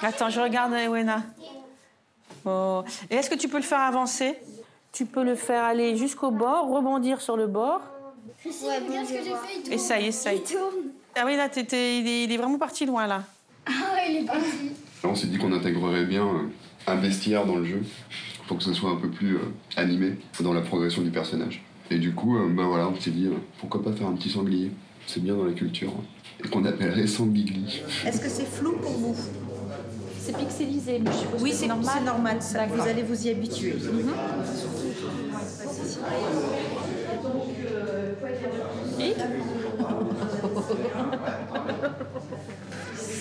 Attends, je regarde Ewena. Oh. Et est-ce que tu peux le faire avancer? Tu peux le faire aller jusqu'au bord, rebondir sur le bord. Ouais, regarde ce que j'ai fait, il tourne. Essaye. Il tourne. Ah oui, là, il est vraiment parti loin, là. Ah ouais, il est parti. On s'est dit qu'on intégrerait bien un bestiaire dans le jeu pour que ce soit un peu plus animé dans la progression du personnage. Et du coup, voilà, on s'est dit pourquoi pas faire un petit sanglier. C'est bien dans la culture. Et qu'on appellerait Sangligli. Est-ce que c'est flou pour vous? C'est pixelisé, mais je suppose Oui, que c'est normal. Vous allez vous y habituer. Et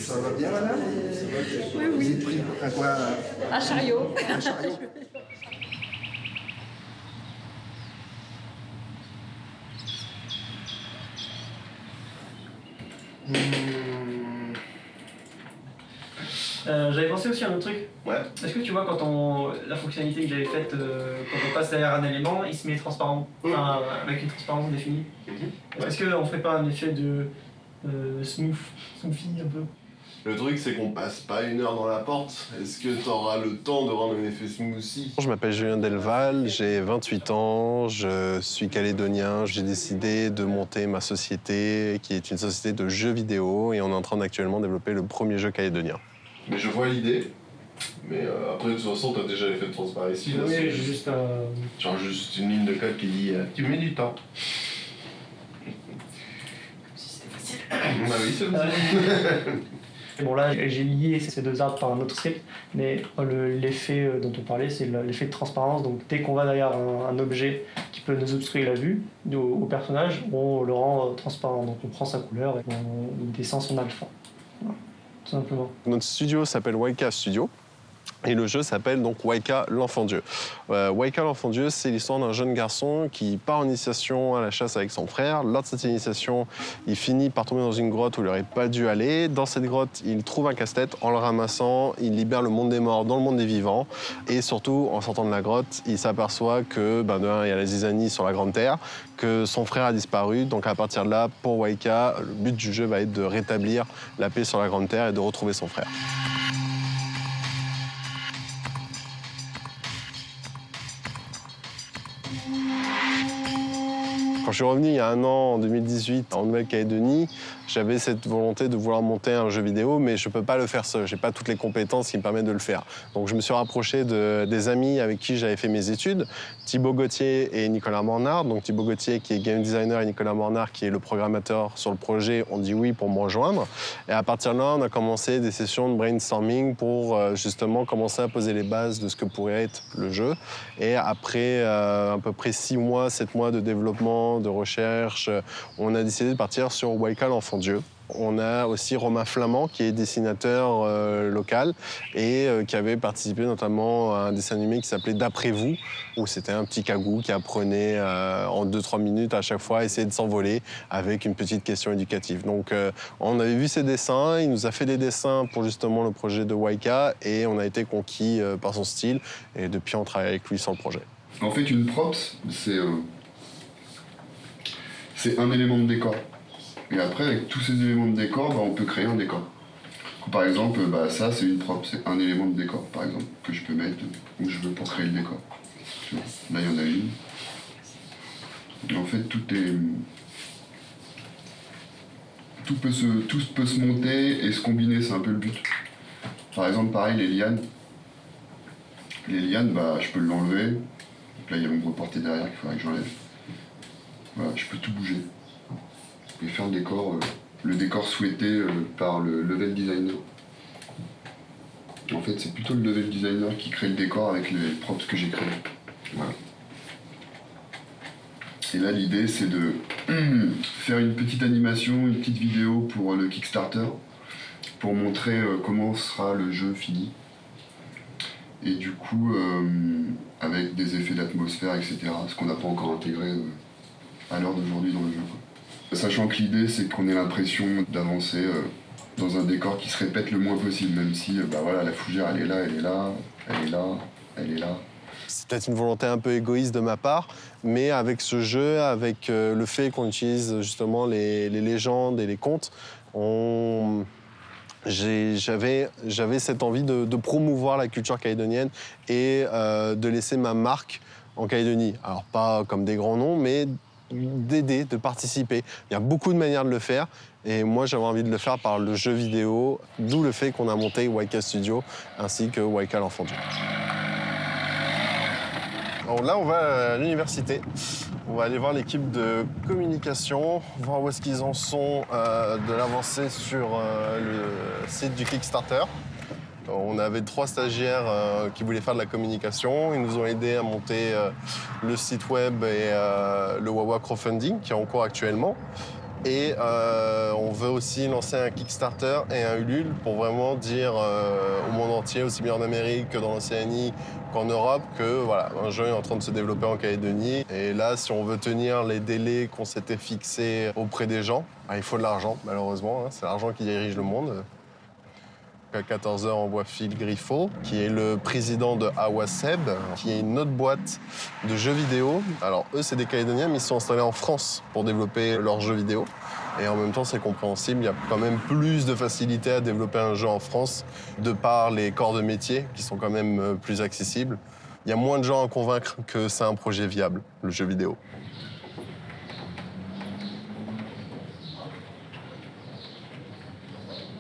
Ça va bien, madame? Oui. Vous êtes pris à quoi? un chariot. Un chariot. J'avais pensé aussi à un autre truc. Ouais. Est-ce que tu vois, la fonctionnalité que j'avais faite, quand on passe derrière un élément, il se met transparent, enfin, avec une transparence définie. Est-ce qu'on ferait pas un effet de smoothie un peu? Le truc, c'est qu'on passe pas 1 heure dans la porte. Est-ce que t'auras le temps de rendre un effet smoothie? Je m'appelle Julien Delval, j'ai 28 ans, je suis calédonien. J'ai décidé de monter ma société, qui est une société de jeux vidéo, et on est en train d'actuellement développer le premier jeu calédonien. Mais je vois l'idée. Mais après, de toute façon, t'as déjà l'effet de transparence ici. Là, Oui, c'est juste genre juste une ligne de code qui dit tu mets du temps. C'était facile. Bah oui, c'est facile. Bon, là, j'ai lié ces deux arbres par un autre script, mais l'effet dont on parlait, c'est l'effet de transparence. Donc, dès qu'on va derrière un objet qui peut nous obstruer la vue au personnage, on le rend transparent. Donc, on prend sa couleur et on descend son alpha. Voilà, tout simplement. Notre studio s'appelle Waika Studio. Et le jeu s'appelle donc Waika l'Enfant Dieu. Waika l'Enfant Dieu, c'est l'histoire d'un jeune garçon qui part en initiation à la chasse avec son frère. Lors de cette initiation, il finit par tomber dans une grotte où il n'aurait pas dû aller. Dans cette grotte, il trouve un casse-tête. En le ramassant, il libère le monde des morts dans le monde des vivants. Et surtout, en sortant de la grotte, il s'aperçoit que, de un, il y a la zizanie sur la Grande Terre, que son frère a disparu. Donc à partir de là, pour Waika, le but du jeu va être de rétablir la paix sur la Grande Terre et de retrouver son frère. Quand je suis revenu il y a 1 an, en 2018, en Nouvelle-Calédonie, j'avais cette volonté de vouloir monter un jeu vidéo, mais je ne peux pas le faire seul. Je n'ai pas toutes les compétences qui me permettent de le faire. Donc je me suis rapproché des amis avec qui j'avais fait mes études, Thibaut Gauthier et Nicolas Mornard. Donc Thibaut Gauthier qui est game designer et Nicolas Mornard qui est le programmateur sur le projet ont dit oui pour me rejoindre. Et à partir de là, on a commencé des sessions de brainstorming pour justement commencer à poser les bases de ce que pourrait être le jeu. Et après à peu près 6 mois, 7 mois de développement, de recherche, on a décidé de partir sur Waika l'Enfant Dieu. On a aussi Romain Flamand, qui est dessinateur local et qui avait participé notamment à un dessin animé qui s'appelait D'après vous, où c'était un petit cagou qui apprenait en 2-3 minutes à chaque fois à essayer de s'envoler avec une petite question éducative. Donc on avait vu ses dessins, il nous a fait des dessins pour justement le projet de Waika et on a été conquis par son style et depuis on travaille avec lui sur le projet. En fait, une props, c'est un élément de décor. Et après, avec tous ces éléments de décor, on peut créer un décor. Par exemple, ça, c'est une prop, c'est un élément de décor, par exemple, que je peux mettre où je veux pour créer le décor. Là, il y en a une. Et en fait, tout peut se monter et se combiner, c'est un peu le but. Par exemple, pareil, les lianes. Les lianes, je peux l'enlever. Donc là, il y a mon gros porté derrière qu'il faudrait que j'enlève. Voilà, je peux tout bouger. Et faire le décor souhaité par le level designer. En fait, c'est plutôt le level designer qui crée le décor avec les props que j'ai créés. Voilà. Et là, l'idée, c'est de faire une petite animation, une petite vidéo pour le Kickstarter, pour montrer comment sera le jeu fini. Et du coup, avec des effets d'atmosphère, etc., ce qu'on n'a pas encore intégré à l'heure d'aujourd'hui dans le jeu. Sachant que l'idée, c'est qu'on ait l'impression d'avancer dans un décor qui se répète le moins possible, même si la fougère, elle est là, elle est là, elle est là, elle est là. C'est peut-être une volonté un peu égoïste de ma part, mais avec ce jeu, avec le fait qu'on utilise justement les légendes et les contes, on j'avais cette envie de promouvoir la culture calédonienne et de laisser ma marque en Calédonie. Alors pas comme des grands noms, mais d'aider, de participer. Il y a beaucoup de manières de le faire et moi j'avais envie de le faire par le jeu vidéo, d'où le fait qu'on a monté Waika Studio ainsi que Waika l'Enfant Dieu. Alors là on va à l'université, on va aller voir l'équipe de communication, voir où est-ce qu'ils en sont de l'avancée sur le site du Kickstarter. On avait 3 stagiaires qui voulaient faire de la communication. Ils nous ont aidés à monter le site web et le Wawa Crowdfunding qui est en cours actuellement. Et on veut aussi lancer un Kickstarter et un Ulule pour vraiment dire au monde entier, aussi bien en Amérique que dans l'Océanie qu'en Europe, que voilà, un jeu est en train de se développer en Calédonie. Et là, si on veut tenir les délais qu'on s'était fixés auprès des gens, il faut de l'argent, malheureusement. Hein, c'est l'argent qui dirige le monde. À 14h, on voit Phil Griffo, qui est le président de Awaseb, qui est une autre boîte de jeux vidéo. Alors eux, c'est des Calédoniens, mais ils sont installés en France pour développer leurs jeux vidéo. Et en même temps, c'est compréhensible, il y a quand même plus de facilité à développer un jeu en France, de par les corps de métier, qui sont quand même plus accessibles. Il y a moins de gens à convaincre que c'est un projet viable, le jeu vidéo.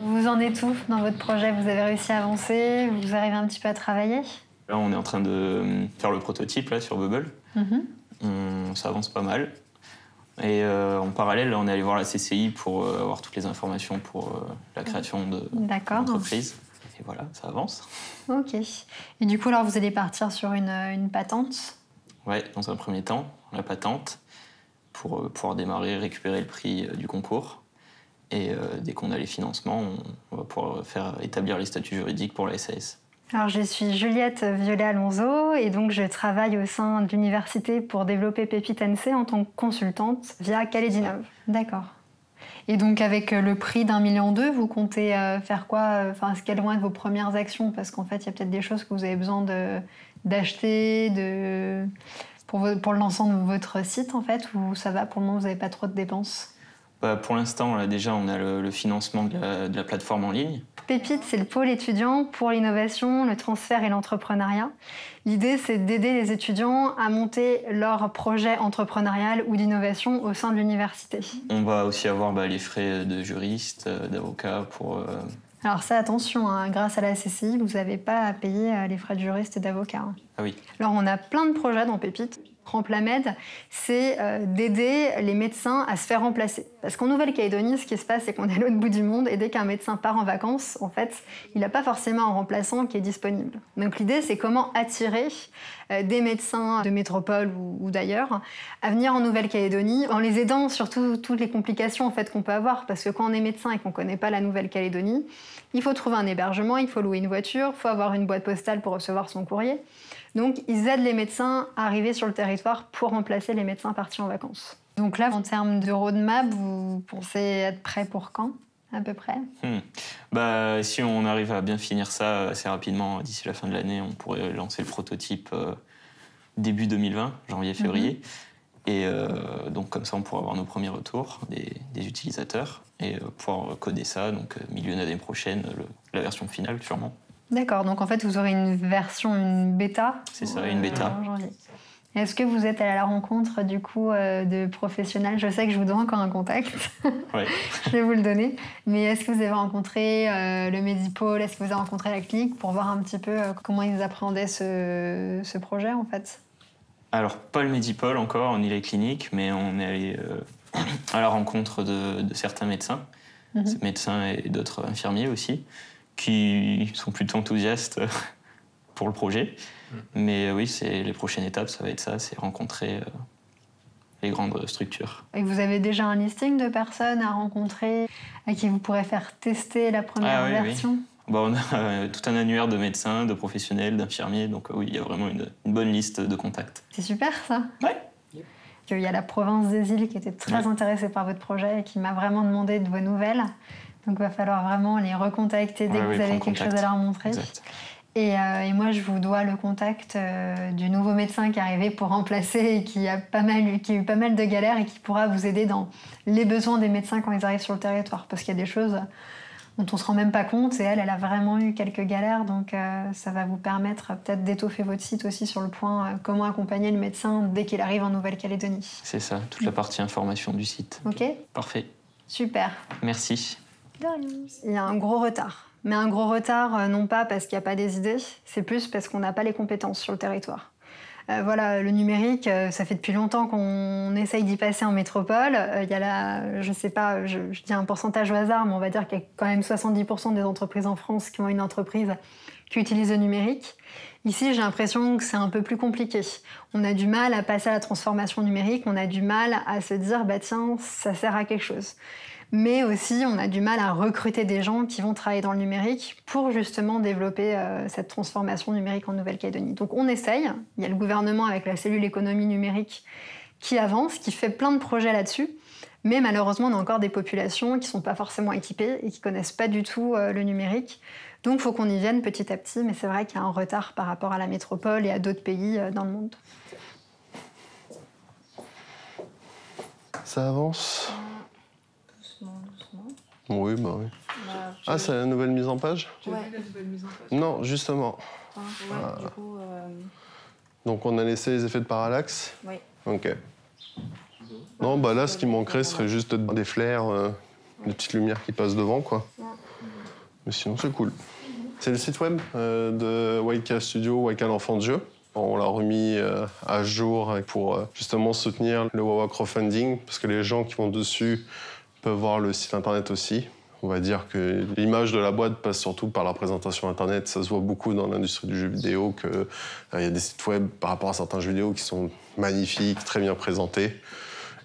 Vous en êtes où dans votre projet? Vous avez réussi à avancer? Vous arrivez un petit peu à travailler? Là, on est en train de faire le prototype là, sur Bubble. Ça avance pas mal. Et en parallèle, là, on est allé voir la CCI pour avoir toutes les informations pour la création de l'entreprise. Et voilà, ça avance. Ok. Et du coup, alors, vous allez partir sur une patente? Ouais, dans un premier temps, la patente, pour pouvoir démarrer, récupérer le prix du concours. Et dès qu'on a les financements, on va pouvoir faire établir les statuts juridiques pour la SAS. Alors, je suis Juliette Violet-Alonso et donc je travaille au sein de l'université pour développer Pépite NC en tant que consultante via Calédinov. D'accord. Et donc, avec le prix d'1,2 million, vous comptez faire quoi? Enfin, quelles vont être vos premières actions? Parce qu'en fait, il y a peut-être des choses que vous avez besoin d'acheter pour le lancement de votre site, en fait, ou ça va, pour le moment, vous n'avez pas trop de dépenses? Pour l'instant, là, déjà, on a le financement de la plateforme en ligne. Pépite, c'est le pôle étudiant pour l'innovation, le transfert et l'entrepreneuriat. L'idée, c'est d'aider les étudiants à monter leur projet entrepreneurial ou d'innovation au sein de l'université. On va aussi avoir les frais de juriste, d'avocat pour... Alors ça, attention, hein, grâce à la CCI, vous n'avez pas à payer les frais de juriste et d'avocat. Hein. Ah oui. Alors on a plein de projets dans Pépite. Remplamed, c'est d'aider les médecins à se faire remplacer. Parce qu'en Nouvelle-Calédonie, ce qui se passe, c'est qu'on est à l'autre bout du monde et dès qu'un médecin part en vacances, en fait, il n'a pas forcément un remplaçant qui est disponible. Donc l'idée, c'est comment attirer des médecins de métropole ou d'ailleurs à venir en Nouvelle-Calédonie en les aidant sur toutes les complications en fait, qu'on peut avoir. Parce que quand on est médecin et qu'on ne connaît pas la Nouvelle-Calédonie, il faut trouver un hébergement, il faut louer une voiture, il faut avoir une boîte postale pour recevoir son courrier. Donc, ils aident les médecins à arriver sur le territoire pour remplacer les médecins partis en vacances. Donc là, en termes de roadmap, vous pensez être prêt pour quand, à peu près? Si on arrive à bien finir ça assez rapidement, d'ici la fin de l'année, on pourrait lancer le prototype début 2020, janvier-février. Et donc, comme ça, on pourra avoir nos premiers retours des utilisateurs et pouvoir coder ça, donc milieu d'année prochaine, la version finale, sûrement. D'accord, donc en fait, vous aurez une version, une bêta. C'est ça, une bêta. En janvier. Est-ce que vous êtes allé à la rencontre, du coup, de professionnels? Je sais que je vous dois encore un contact. Ouais. Je vais vous le donner. Mais est-ce que vous avez rencontré le Medipôle? Est-ce que vous avez rencontré la clinique pour voir un petit peu comment ils appréhendaient ce projet, en fait? Alors, pas le Medipôle encore, ni les cliniques, mais on est allé à la rencontre de certains médecins. Médecins et d'autres infirmiers aussi, qui sont plutôt enthousiastes pour le projet. Mais oui, les prochaines étapes, ça va être ça, c'est rencontrer les grandes structures. Et vous avez déjà un listing de personnes à rencontrer, à qui vous pourrez faire tester la première version? Oui. On a tout un annuaire de médecins, de professionnels, d'infirmiers, donc oui, il y a vraiment une bonne liste de contacts. C'est super, ça. Ouais. Il y a la province des îles qui était très intéressée par votre projet et qui m'a vraiment demandé de vos nouvelles. Donc, il va falloir vraiment les recontacter dès que vous avez quelque chose à leur montrer. Exact. Et moi, je vous dois le contact du nouveau médecin qui est arrivé pour remplacer et qui a eu pas mal de galères et qui pourra vous aider dans les besoins des médecins quand ils arrivent sur le territoire. Parce qu'il y a des choses dont on se rend même pas compte. Et elle a vraiment eu quelques galères, donc ça va vous permettre peut-être d'étoffer votre site aussi sur le point comment accompagner le médecin dès qu'il arrive en Nouvelle-Calédonie. C'est ça, toute la partie information du site. Ok. Parfait. Super. Merci. Il y a un gros retard. Mais un gros retard, non pas parce qu'il n'y a pas des idées, c'est plus parce qu'on n'a pas les compétences sur le territoire. Voilà, le numérique, ça fait depuis longtemps qu'on essaye d'y passer en métropole. Il y a là, je sais pas, je dis un pourcentage au hasard, mais on va dire qu'il y a quand même 70% des entreprises en France qui ont une entreprise qui utilise le numérique. Ici, j'ai l'impression que c'est un peu plus compliqué. On a du mal à passer à la transformation numérique, on a du mal à se dire, bah tiens, ça sert à quelque chose. Mais aussi, on a du mal à recruter des gens qui vont travailler dans le numérique pour justement développer cette transformation numérique en Nouvelle-Calédonie. Donc on essaye. Il y a le gouvernement avec la cellule économie numérique qui avance, qui fait plein de projets là-dessus. Mais malheureusement, on a encore des populations qui ne sont pas forcément équipées et qui ne connaissent pas du tout le numérique. Donc il faut qu'on y vienne petit à petit. Mais c'est vrai qu'il y a un retard par rapport à la métropole et à d'autres pays dans le monde. Ça avance. Oui, bah oui. Ah, c'est la nouvelle mise en page? Ouais. La nouvelle mise en page. Non, justement. Du coup, Donc on a laissé les effets de parallaxe? Oui. Ok. Non, bah là, ce qui manquerait serait juste des flares, des petites lumières qui passent devant, quoi. Mais sinon, c'est cool. C'est le site web de Waika Studio, Waika l'enfant de jeu. On l'a remis à jour pour justement soutenir le Wawa Crowdfunding, parce que les gens qui vont dessus peuvent voir le site internet aussi. On va dire que l'image de la boîte passe surtout par la présentation internet. Ça se voit beaucoup dans l'industrie du jeu vidéo qu'il y a des sites web par rapport à certains jeux vidéo qui sont magnifiques, très bien présentés.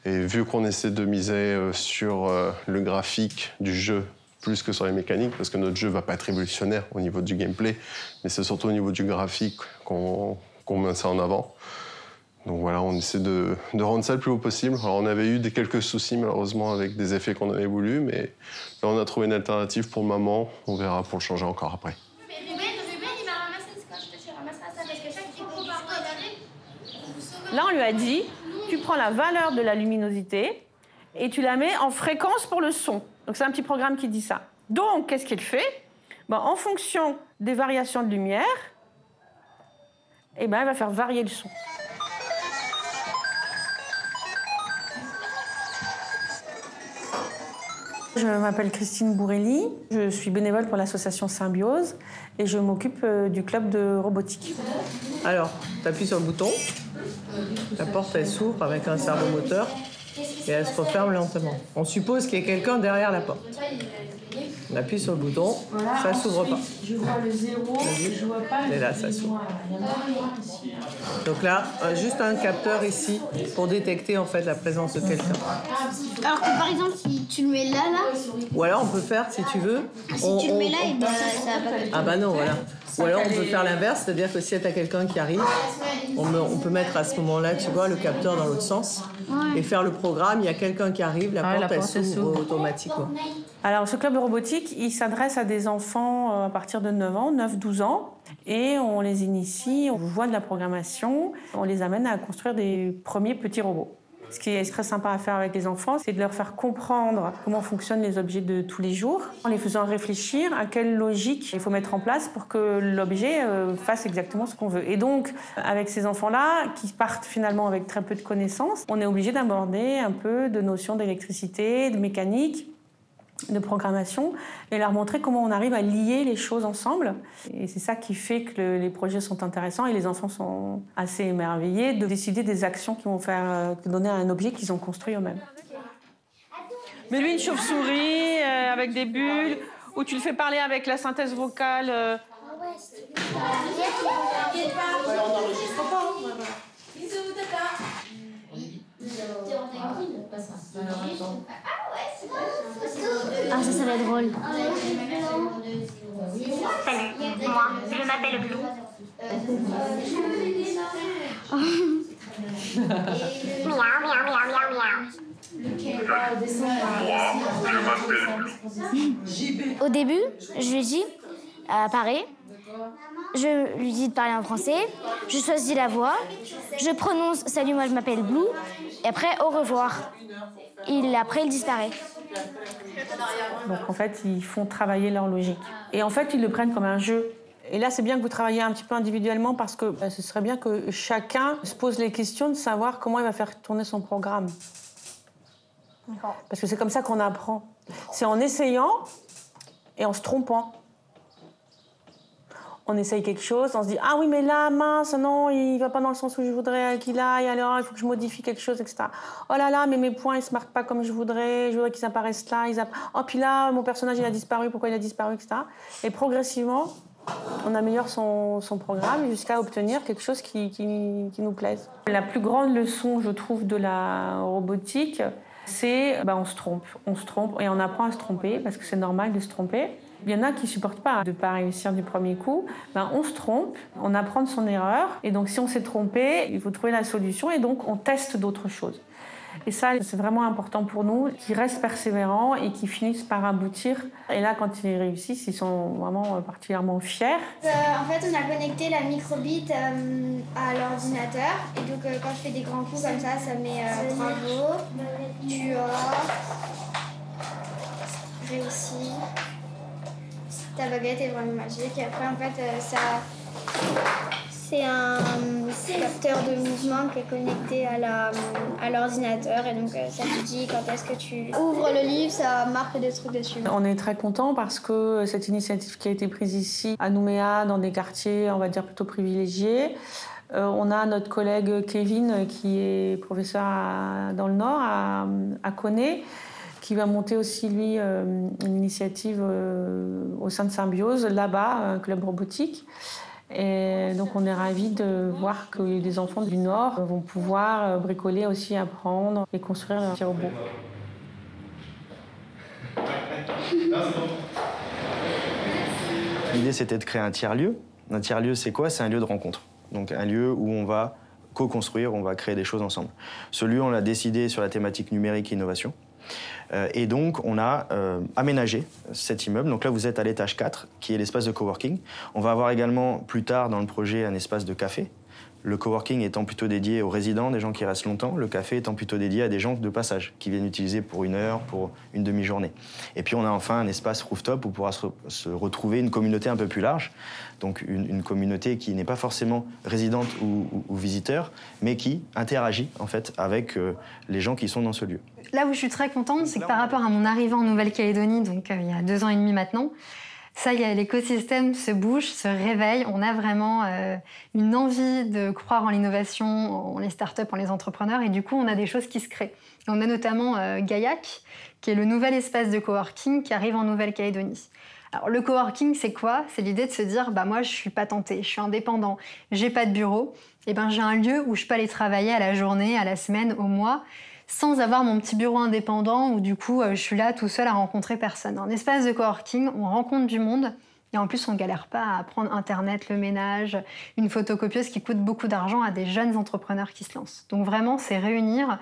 Et vu qu'on essaie de miser sur le graphique du jeu plus que sur les mécaniques, parce que notre jeu va pas être révolutionnaire au niveau du gameplay, mais c'est surtout au niveau du graphique qu'on met ça en avant. Donc voilà, on essaie de rendre ça le plus haut possible. Alors on avait eu quelques soucis malheureusement avec des effets qu'on avait voulu, mais là on a trouvé une alternative pour le moment. On verra pour le changer encore après. Ruben, il m'a ramassé ce quand je te ramassera ça parce que chaque fois qu'on va regarder. Là, on lui a dit, tu prends la valeur de la luminosité et tu la mets en fréquence pour le son. Donc c'est un petit programme qui dit ça. Donc, qu'est-ce qu'il fait? En fonction des variations de lumière, il va faire varier le son. Je m'appelle Christine Bourrelli, je suis bénévole pour l'association Symbiose et je m'occupe du club de robotique. Alors, tu appuies sur le bouton, la porte elle s'ouvre avec un servomoteur et elle se referme lentement. On suppose qu'il y a quelqu'un derrière la porte. On appuie sur le bouton, voilà, ça s'ouvre pas. Je vois le 0, je vois pas le. Et là, ça s'ouvre. Donc là, juste un capteur ici pour détecter en fait la présence de quelqu'un. Alors que par exemple, si tu le mets là. Ou alors on peut faire, si tu veux. Si tu le mets là, et ben, ça va pas. Ah bah non, voilà. Ou alors on peut faire l'inverse, c'est-à-dire que si tu as quelqu'un qui arrive, on peut mettre à ce moment-là, tu vois, le capteur dans l'autre sens et faire le programme. Il y a quelqu'un qui arrive, la porte elle s'ouvre automatiquement. Alors, ce club de robotique, il s'adresse à des enfants à partir de 9 ans, 9-12 ans. Et on les initie, on voit de la programmation, on les amène à construire des premiers petits robots. Ce qui est très sympa à faire avec les enfants, c'est de leur faire comprendre comment fonctionnent les objets de tous les jours, en les faisant réfléchir à quelle logique il faut mettre en place pour que l'objet fasse exactement ce qu'on veut. Et donc, avec ces enfants-là, qui partent finalement avec très peu de connaissances, on est obligé d'aborder un peu de notions d'électricité, de mécanique, de programmation, et leur montrer comment on arrive à lier les choses ensemble. Et c'est ça qui fait que les projets sont intéressants et les enfants sont assez émerveillés de décider des actions qui vont faire donner à un objet qu'ils ont construit eux-mêmes. Mais lui, une chauve-souris avec des bulles, où tu le fais parler avec la synthèse vocale. Ah, ça va être drôle. Salut, moi, je m'appelle Blue. Miaou, miaou, miaou, miaou, miaou. Au début, je lui dis à Paris. Je lui dis de parler en français. Je choisis la voix. Je prononce « Salut, moi je m'appelle Blue ». Et après, au revoir. Après, il disparaît. Donc en fait, ils font travailler leur logique. Et en fait, ils le prennent comme un jeu. Et là, c'est bien que vous travaillez un petit peu individuellement parce que ce serait bien que chacun se pose les questions de savoir comment il va faire tourner son programme. Parce que c'est comme ça qu'on apprend. C'est en essayant et en se trompant. On essaye quelque chose, on se dit « Ah oui, mais là, mince, non, il va pas dans le sens où je voudrais qu'il aille, alors il faut que je modifie quelque chose, etc. Oh là là, mais mes points, ils se marquent pas comme je voudrais qu'ils apparaissent là. Oh, puis là, mon personnage, il a disparu, pourquoi il a disparu, etc. » Et progressivement, on améliore son programme jusqu'à obtenir quelque chose qui nous plaise. La plus grande leçon, je trouve, de la robotique, c'est on se trompe et on apprend à se tromper parce que c'est normal de se tromper. Il y en a qui ne supportent pas de ne pas réussir du premier coup. On se trompe, on apprend de son erreur. Et donc, si on s'est trompé, il faut trouver la solution. Et donc, on teste d'autres choses. Et ça, c'est vraiment important pour nous, qu'ils restent persévérants et qu'ils finissent par aboutir. Et là, quand ils réussissent, ils sont vraiment particulièrement fiers. En fait, on a connecté la microbit à l'ordinateur. Et donc, quand je fais des grands coups comme ça met bravo, tu as réussi. Ta baguette est vraiment magique. Et après, en fait, c'est un capteur de mouvement qui est connecté à l'ordinateur. Et donc, ça te dit quand est-ce que tu ouvres le livre, ça marque des trucs dessus. On est très contents parce que cette initiative qui a été prise ici, à Nouméa, dans des quartiers, on va dire, plutôt privilégiés. On a notre collègue Kevin, qui est professeur dans le Nord, à Koné, qui va monter aussi, lui, une initiative au sein de Symbiose, là-bas, un club robotique. Et donc, on est ravis de voir que les enfants du Nord vont pouvoir bricoler aussi, apprendre et construire leurs petits robots. L'idée, c'était de créer un tiers-lieu. Un tiers-lieu, c'est quoi? C'est un lieu de rencontre. Donc, un lieu où on va co-construire, on va créer des choses ensemble. Ce lieu, on l'a décidé sur la thématique numérique et innovation. Et donc, on a aménagé cet immeuble. Donc là, vous êtes à l'étage 4, qui est l'espace de coworking. On va avoir également, plus tard dans le projet, un espace de café. Le coworking étant plutôt dédié aux résidents, des gens qui restent longtemps. Le café étant plutôt dédié à des gens de passage, qui viennent utiliser pour 1 heure, pour une demi-journée. Et puis, on a enfin un espace rooftop où pourra se retrouver une communauté un peu plus large. Donc, une communauté qui n'est pas forcément résidente ou visiteur, mais qui interagit, en fait, avec les gens qui sont dans ce lieu. Là où je suis très contente, c'est que par rapport à mon arrivée en Nouvelle-Calédonie, donc il y a 2 ans et demi maintenant, ça y est, l'écosystème se bouge, se réveille. On a vraiment une envie de croire en l'innovation, en les startups, en les entrepreneurs. Et du coup, on a des choses qui se créent. Et on a notamment Gaillac, qui est le nouvel espace de coworking qui arrive en Nouvelle-Calédonie. Alors, le coworking, c'est quoi? C'est l'idée de se dire, moi, je suis patentée, je suis indépendant, j'ai pas de bureau. Et j'ai un lieu où je peux aller travailler à la journée, à la semaine, au mois, sans avoir mon petit bureau indépendant où du coup je suis là tout seul à rencontrer personne. En espace de coworking, on rencontre du monde et en plus on galère pas à prendre internet, le ménage, une photocopieuse qui coûte beaucoup d'argent à des jeunes entrepreneurs qui se lancent. Donc vraiment, c'est réunir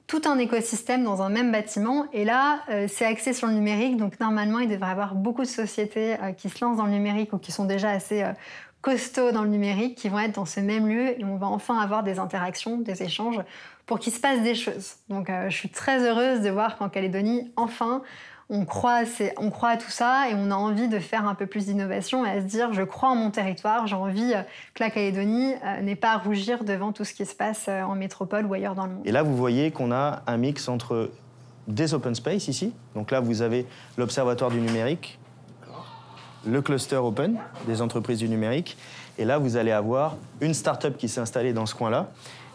tout un écosystème dans un même bâtiment et là, c'est axé sur le numérique. Donc normalement, il devrait y avoir beaucoup de sociétés qui se lancent dans le numérique ou qui sont déjà assez costauds dans le numérique qui vont être dans ce même lieu et on va enfin avoir des interactions, des échanges pour qu'il se passe des choses. Donc je suis très heureuse de voir qu'en Calédonie, enfin, on croit à tout ça et on a envie de faire un peu plus d'innovation et à se dire je crois en mon territoire, j'ai envie que la Calédonie n'ait pas à rougir devant tout ce qui se passe en métropole ou ailleurs dans le monde. Et là, vous voyez qu'on a un mix entre des open space ici. Donc là, vous avez l'Observatoire du numérique, le cluster open des entreprises du numérique. Et là, vous allez avoir une start-up qui s'est installée dans ce coin-là.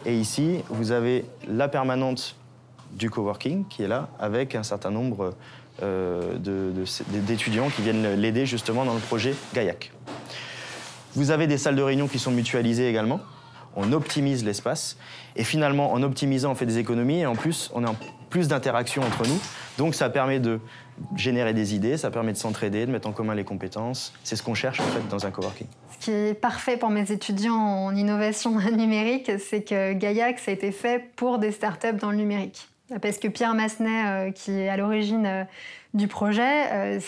Et ici, vous avez la permanente du coworking qui est là, avec un certain nombre d'étudiants qui viennent l'aider justement dans le projet Gaillac. Vous avez des salles de réunion qui sont mutualisées également. On optimise l'espace. Et finalement, en optimisant, on fait des économies. Et en plus, on a plus d'interactions entre nous. Donc, ça permet de générer des idées, ça permet de s'entraider, de mettre en commun les compétences. C'est ce qu'on cherche, en fait, dans un coworking. Ce qui est parfait pour mes étudiants en innovation numérique, c'est que Gaillac, ça a été fait pour des startups dans le numérique. Parce que Pierre Massenet, qui est à l'origine du projet,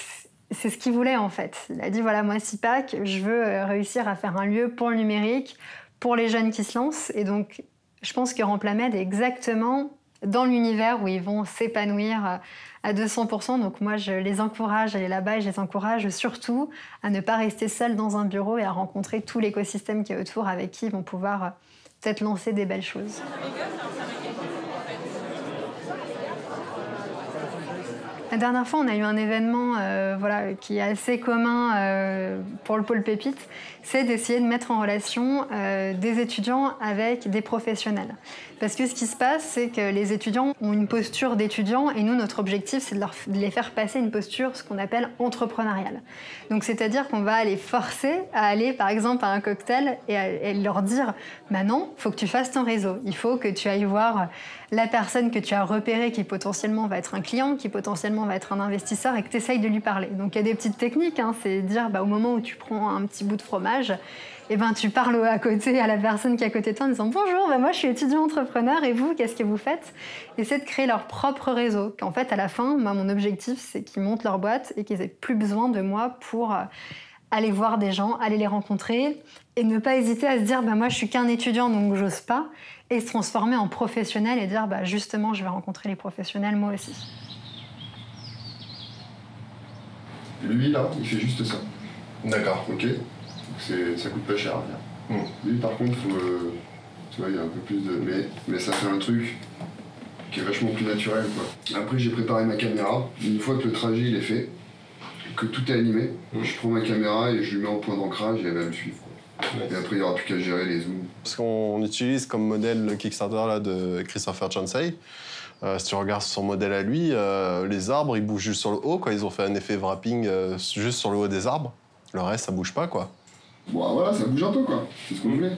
c'est ce qu'il voulait, en fait. Il a dit, voilà, moi, CIPAC, je veux réussir à faire un lieu pour le numérique, pour les jeunes qui se lancent. Et donc, je pense que Remplamed est exactement dans l'univers où ils vont s'épanouir à 200%. Donc moi, je les encourage à aller là-bas et je les encourage surtout à ne pas rester seuls dans un bureau et à rencontrer tout l'écosystème qui est autour avec qui ils vont pouvoir peut-être lancer des belles choses. La dernière fois, on a eu un événement qui est assez commun pour le pôle Pépite, c'est d'essayer de mettre en relation des étudiants avec des professionnels. Parce que ce qui se passe, c'est que les étudiants ont une posture d'étudiants et nous, notre objectif, c'est de les faire passer une posture, ce qu'on appelle entrepreneuriale. Donc, c'est-à-dire qu'on va les forcer à aller, par exemple, à un cocktail et leur dire « Maintenant, il faut que tu fasses ton réseau. Il faut que tu ailles voir la personne que tu as repérée qui potentiellement va être un client, qui potentiellement va être un investisseur et que tu essayes de lui parler. » Donc, il y a des petites techniques. C'est dire au moment où tu prends un petit bout de fromage, tu parles à côté, à la personne qui est à côté de toi en disant « Bonjour, moi je suis étudiant entrepreneur et vous, qu'est-ce que vous faites ?» Et c'est de créer leur propre réseau. Qu'en fait, à la fin, moi, mon objectif, c'est qu'ils montent leur boîte et qu'ils n'aient plus besoin de moi pour aller voir des gens, aller les rencontrer et ne pas hésiter à se dire « Moi, je suis qu'un étudiant, donc j'ose pas » et se transformer en professionnel et dire « Justement, je vais rencontrer les professionnels moi aussi. » Lui, là, il fait juste ça. D'accord. Ok. Ça coûte pas cher à faire. Lui, par contre, tu vois, il y a un peu plus de... Mais ça fait un truc qui est vachement plus naturel, quoi. Après, j'ai préparé ma caméra. Une fois que le trajet il est fait, que tout est animé, je prends ma caméra et je lui mets en point d'ancrage et elle va me suivre, quoi. Et après, il n'y aura plus qu'à gérer les zooms. Parce qu'on utilise comme modèle le Kickstarter là, de Christopher Chansey. Si tu regardes son modèle à lui, les arbres, ils bougent juste sur le haut, quoi. Ils ont fait un effet wrapping juste sur le haut des arbres. Le reste, ça bouge pas, quoi. Bon, voilà, ça bouge un peu, quoi. C'est ce qu'on voulait.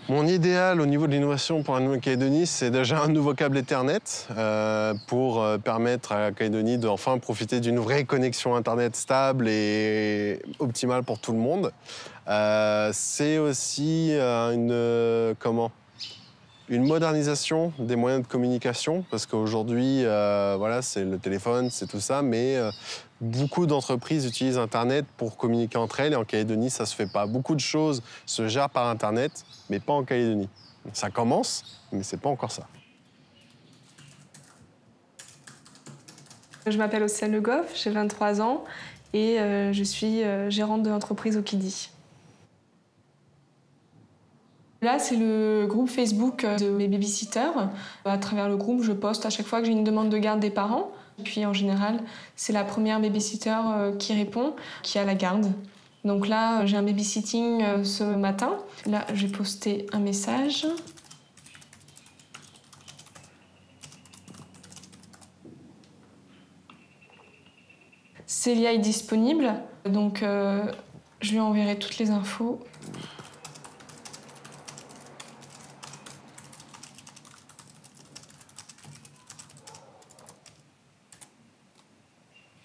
Mon idéal au niveau de l'innovation pour la Nouvelle-Calédonie, c'est déjà un nouveau câble Ethernet pour permettre à la Calédonie d'enfin profiter d'une vraie connexion Internet stable et optimale pour tout le monde. C'est aussi une modernisation des moyens de communication, parce qu'aujourd'hui, c'est le téléphone, c'est tout ça, mais beaucoup d'entreprises utilisent Internet pour communiquer entre elles, et en Calédonie, ça se fait pas. Beaucoup de choses se gèrent par Internet, mais pas en Calédonie. Ça commence, mais c'est pas encore ça. Je m'appelle Océane Le Goff, j'ai 23 ans, et je suis gérante de l'entreprise Okidi. Là, c'est le groupe Facebook de mes babysitters. À travers le groupe, je poste à chaque fois que j'ai une demande de garde des parents. Puis en général, c'est la première babysitter qui répond, qui a la garde. Donc là, j'ai un babysitting ce matin. Là, j'ai posté un message. Célia est disponible, donc je lui enverrai toutes les infos.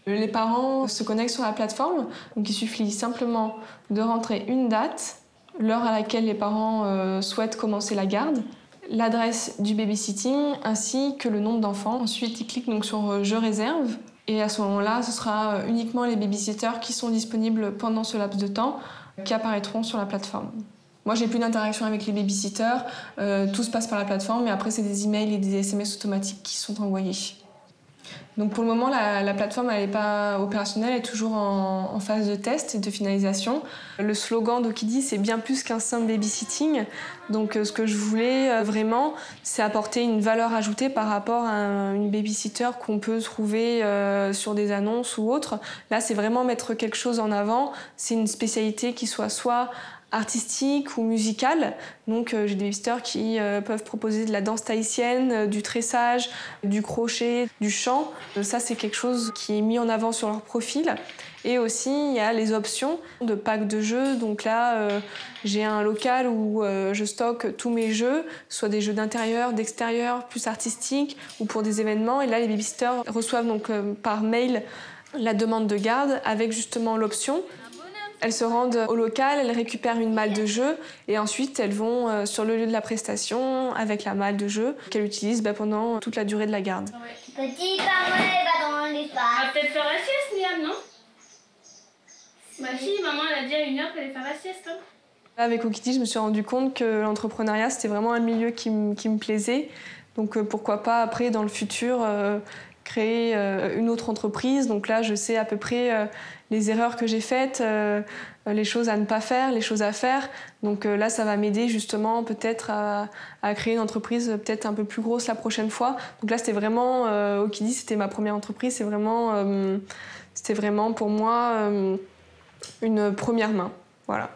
Les parents se connectent sur la plateforme, donc il suffit simplement de rentrer une date, l'heure à laquelle les parents souhaitent commencer la garde, l'adresse du babysitting ainsi que le nombre d'enfants. Ensuite, ils cliquent donc sur « Je réserve » et à ce moment-là, ce sera uniquement les babysitters qui sont disponibles pendant ce laps de temps qui apparaîtront sur la plateforme. Moi, j'ai plus d'interaction avec les babysitters, tout se passe par la plateforme, mais après, c'est des emails et des SMS automatiques qui sont envoyés. Donc pour le moment, la plateforme n'est pas opérationnelle, elle est toujours en phase de test et de finalisation. Le slogan d'Okidi, c'est bien plus qu'un simple babysitting. Donc ce que je voulais vraiment, c'est apporter une valeur ajoutée par rapport à une babysitter qu'on peut trouver sur des annonces ou autres. Là, c'est vraiment mettre quelque chose en avant. C'est une spécialité qui soit artistique ou musicale. Donc j'ai des babysitters qui peuvent proposer de la danse tahitienne, du tressage, du crochet, du chant. Ça, c'est quelque chose qui est mis en avant sur leur profil. Et aussi, il y a les options de packs de jeux. Donc là, j'ai un local où je stocke tous mes jeux, soit des jeux d'intérieur, d'extérieur, plus artistiques, ou pour des événements. Et là, les babysitters reçoivent donc par mail la demande de garde avec justement l'option. Elles se rendent au local, elles récupèrent une malle de jeu et ensuite elles vont sur le lieu de la prestation avec la malle de jeu qu'elles utilisent pendant toute la durée de la garde. Petit pingouin va dans l'espace. On va peut-être faire la sieste, Liam, non? Bah si, maman elle a dit à 1h qu'elle allait faire la sieste. Hein. Avec Okidi, je me suis rendu compte que l'entrepreneuriat, c'était vraiment un milieu qui me plaisait Donc pourquoi pas après dans le futur créer une autre entreprise. Donc là je sais à peu près les erreurs que j'ai faites, les choses à ne pas faire, les choses à faire. Donc là ça va m'aider justement peut-être à créer une entreprise peut-être un peu plus grosse la prochaine fois. Donc là c'était vraiment, Okidee c'était ma première entreprise, c'était vraiment pour moi une première main. Voilà.